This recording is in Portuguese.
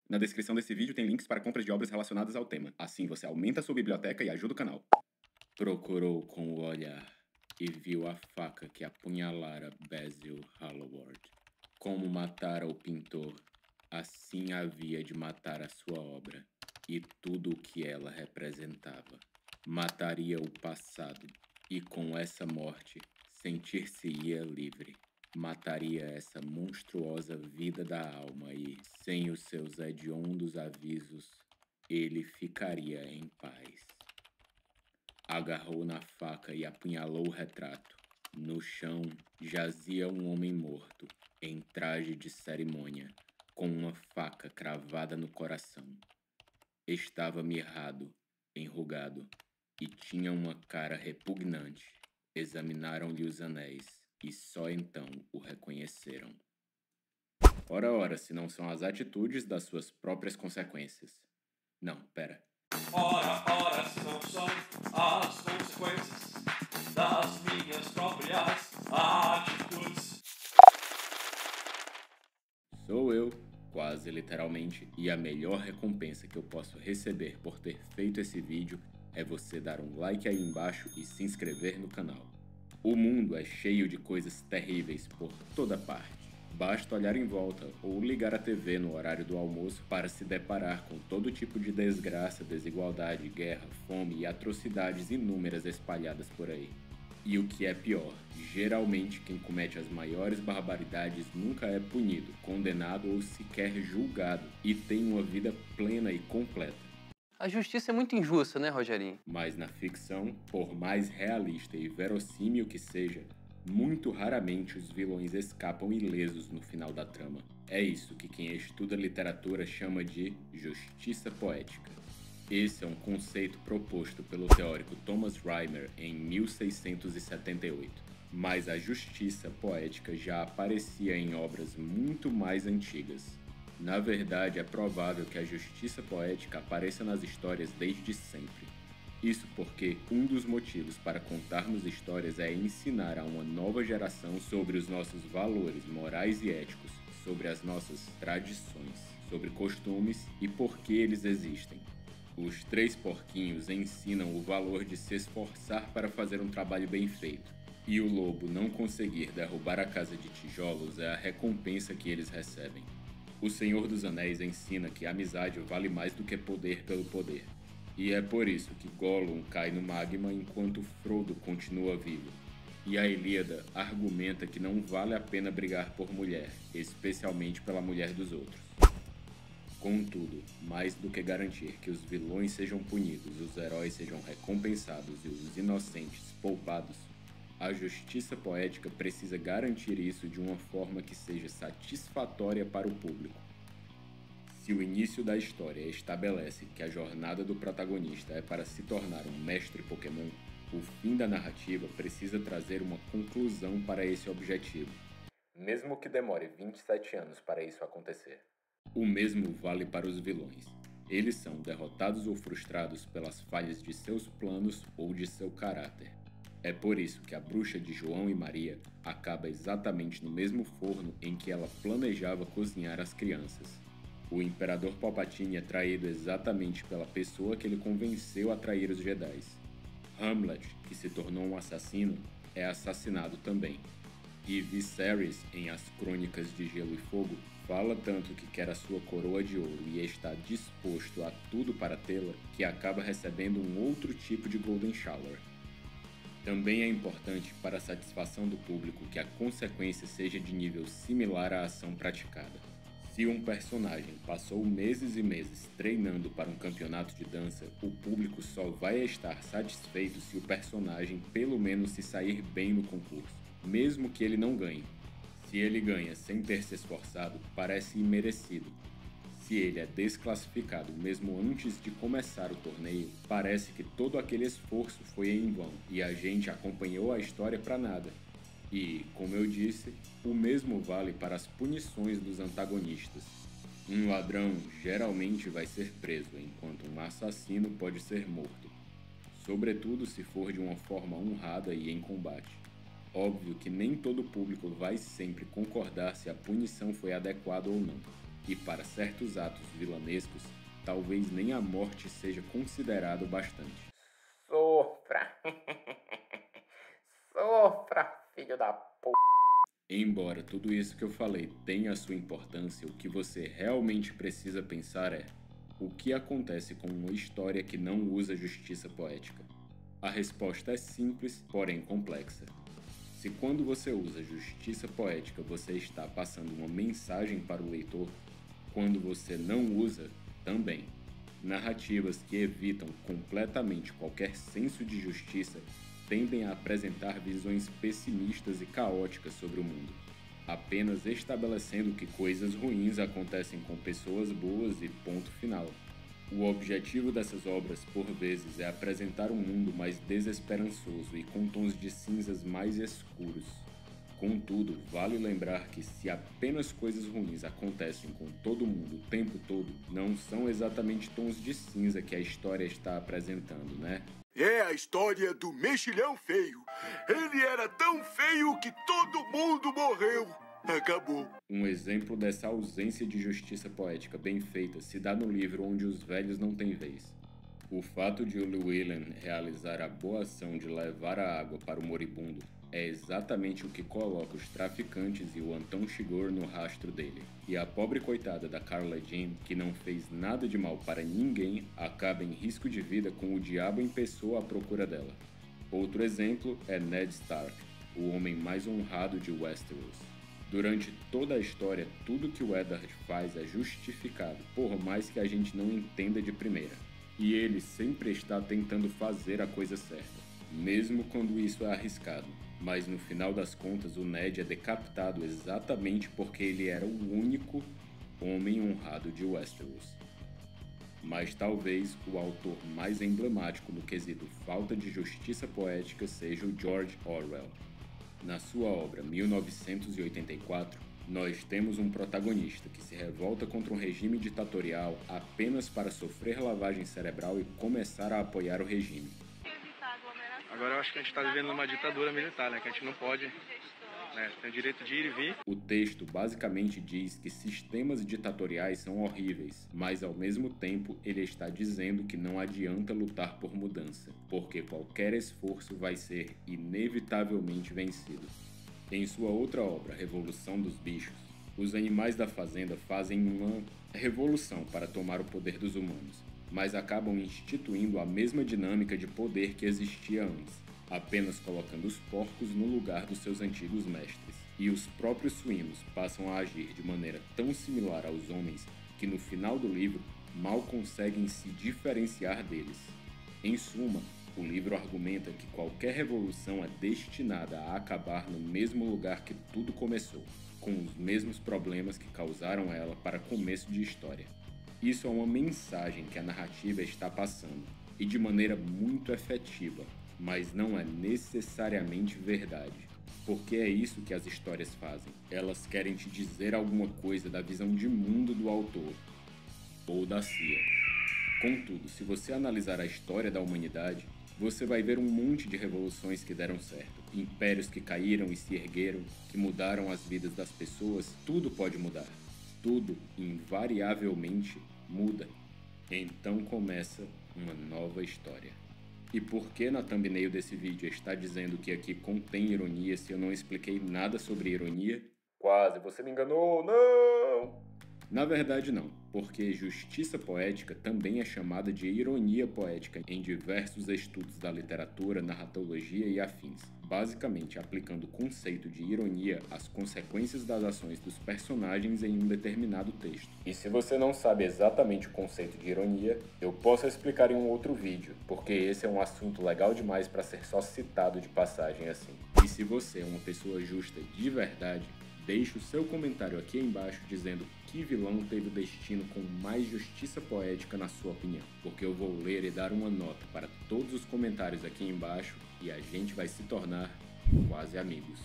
Na descrição desse vídeo tem links para compras de obras relacionadas ao tema. Assim você aumenta a sua biblioteca e ajuda o canal. Procurou com o olhar e viu a faca que apunhalara Basil Hallward. Como matara o pintor, assim havia de matar a sua obra e tudo o que ela representava. Mataria o passado e com essa morte sentir-se-ia livre. Mataria essa monstruosa vida da alma e, sem os seus hediondos avisos, ele ficaria em paz. Agarrou na faca e apunhalou o retrato. No chão jazia um homem morto, em traje de cerimônia, com uma faca cravada no coração. Estava mirrado, enrugado, e tinha uma cara repugnante. Examinaram-lhe os anéis, e só então o reconheceram. Ora, se não são as atitudes das suas próprias consequências. Não, pera. Ora, se não são as consequências das minhas próprias atitudes. Sou eu, quase literalmente, e a melhor recompensa que eu posso receber por ter feito esse vídeo é você dar um like aí embaixo e se inscrever no canal. O mundo é cheio de coisas terríveis por toda parte. Basta olhar em volta ou ligar a TV no horário do almoço para se deparar com todo tipo de desgraça, desigualdade, guerra, fome e atrocidades inúmeras espalhadas por aí. E o que é pior, geralmente quem comete as maiores barbaridades nunca é punido, condenado ou sequer julgado e tem uma vida plena e completa. A justiça é muito injusta, né, Rogerinho? Mas na ficção, por mais realista e verossímil que seja, muito raramente os vilões escapam ilesos no final da trama. É isso que quem estuda literatura chama de justiça poética. Esse é um conceito proposto pelo teórico Thomas Rhymer em 1678. Mas a justiça poética já aparecia em obras muito mais antigas. Na verdade, é provável que a justiça poética apareça nas histórias desde sempre. Isso porque um dos motivos para contarmos histórias é ensinar a uma nova geração sobre os nossos valores morais e éticos, sobre as nossas tradições, sobre costumes e por que eles existem. Os três porquinhos ensinam o valor de se esforçar para fazer um trabalho bem feito, e o lobo não conseguir derrubar a casa de tijolos é a recompensa que eles recebem. O Senhor dos Anéis ensina que a amizade vale mais do que poder pelo poder. E é por isso que Gollum cai no magma enquanto Frodo continua vivo. E a Ilíada argumenta que não vale a pena brigar por mulher, especialmente pela mulher dos outros. Contudo, mais do que garantir que os vilões sejam punidos, os heróis sejam recompensados e os inocentes poupados, a justiça poética precisa garantir isso de uma forma que seja satisfatória para o público. Se o início da história estabelece que a jornada do protagonista é para se tornar um mestre Pokémon, o fim da narrativa precisa trazer uma conclusão para esse objetivo, mesmo que demore 27 anos para isso acontecer. O mesmo vale para os vilões. Eles são derrotados ou frustrados pelas falhas de seus planos ou de seu caráter. É por isso que a bruxa de João e Maria acaba exatamente no mesmo forno em que ela planejava cozinhar as crianças. O Imperador Palpatine é traído exatamente pela pessoa que ele convenceu a trair os Jedi. Hamlet, que se tornou um assassino, é assassinado também. E Viserys, em As Crônicas de Gelo e Fogo, fala tanto que quer a sua coroa de ouro e está disposto a tudo para tê-la, que acaba recebendo um outro tipo de Golden Shower. Também é importante para a satisfação do público que a consequência seja de nível similar à ação praticada. Se um personagem passou meses e meses treinando para um campeonato de dança, o público só vai estar satisfeito se o personagem pelo menos se sair bem no concurso, mesmo que ele não ganhe. Se ele ganha sem ter se esforçado, parece imerecido. Se ele é desclassificado mesmo antes de começar o torneio, parece que todo aquele esforço foi em vão e a gente acompanhou a história para nada. E, como eu disse, o mesmo vale para as punições dos antagonistas. Um ladrão geralmente vai ser preso, enquanto um assassino pode ser morto, sobretudo se for de uma forma honrada e em combate. Óbvio que nem todo público vai sempre concordar se a punição foi adequada ou não. E para certos atos vilanescos, talvez nem a morte seja considerado bastante. Sofra! Sofra, filho da p... Embora tudo isso que eu falei tenha a sua importância, o que você realmente precisa pensar é: o que acontece com uma história que não usa justiça poética? A resposta é simples, porém complexa. Se quando você usa justiça poética você está passando uma mensagem para o leitor, quando você não usa, também. Narrativas que evitam completamente qualquer senso de justiça tendem a apresentar visões pessimistas e caóticas sobre o mundo, apenas estabelecendo que coisas ruins acontecem com pessoas boas e ponto final. O objetivo dessas obras, por vezes, é apresentar um mundo mais desesperançoso e com tons de cinzas mais escuros. Contudo, vale lembrar que se apenas coisas ruins acontecem com todo mundo o tempo todo, não são exatamente tons de cinza que a história está apresentando, né? É a história do mexilhão feio. Ele era tão feio que todo mundo morreu. Acabou. Um exemplo dessa ausência de justiça poética bem feita se dá no livro Onde os Velhos Não Têm Vez. O fato de o Llewellyn realizar a boa ação de levar a água para o moribundo é exatamente o que coloca os traficantes e o Anton Chigurh no rastro dele. E a pobre coitada da Carla Jean, que não fez nada de mal para ninguém, acaba em risco de vida com o diabo em pessoa à procura dela. Outro exemplo é Ned Stark, o homem mais honrado de Westeros. Durante toda a história, tudo que o Eddard faz é justificado, por mais que a gente não entenda de primeira. E ele sempre está tentando fazer a coisa certa, mesmo quando isso é arriscado. Mas no final das contas, o Ned é decapitado exatamente porque ele era o único homem honrado de Westeros. Mas talvez o autor mais emblemático no quesito falta de justiça poética seja o George Orwell. Na sua obra 1984, nós temos um protagonista que se revolta contra um regime ditatorial apenas para sofrer lavagem cerebral e começar a apoiar o regime. Agora eu acho que a gente está vivendo numa ditadura militar, né? Que a gente não pode, né? Tem o direito de ir e vir. O texto basicamente diz que sistemas ditatoriais são horríveis, mas ao mesmo tempo ele está dizendo que não adianta lutar por mudança, porque qualquer esforço vai ser inevitavelmente vencido. Em sua outra obra, Revolução dos Bichos, os animais da fazenda fazem uma revolução para tomar o poder dos humanos, mas acabam instituindo a mesma dinâmica de poder que existia antes, apenas colocando os porcos no lugar dos seus antigos mestres. E os próprios suínos passam a agir de maneira tão similar aos homens que no final do livro mal conseguem se diferenciar deles. Em suma, o livro argumenta que qualquer revolução é destinada a acabar no mesmo lugar que tudo começou, com os mesmos problemas que causaram ela para começo de história. Isso é uma mensagem que a narrativa está passando, e de maneira muito efetiva, mas não é necessariamente verdade. Porque é isso que as histórias fazem. Elas querem te dizer alguma coisa da visão de mundo do autor, ou da CIA. Contudo, se você analisar a história da humanidade, você vai ver um monte de revoluções que deram certo, impérios que caíram e se ergueram, que mudaram as vidas das pessoas. Tudo pode mudar. Tudo, invariavelmente, muda. Então começa uma nova história. E por que na thumbnail desse vídeo está dizendo que aqui contém ironia se eu não expliquei nada sobre ironia? Quase, você me enganou, não! Na verdade não, porque justiça poética também é chamada de ironia poética em diversos estudos da literatura, narratologia e afins, basicamente aplicando o conceito de ironia às consequências das ações dos personagens em um determinado texto. E se você não sabe exatamente o conceito de ironia, eu posso explicar em um outro vídeo, porque esse é um assunto legal demais para ser só citado de passagem assim. E se você é uma pessoa justa de verdade, deixe o seu comentário aqui embaixo dizendo que vilão teve o destino com mais justiça poética na sua opinião, porque eu vou ler e dar uma nota para todos os comentários aqui embaixo e a gente vai se tornar quase amigos.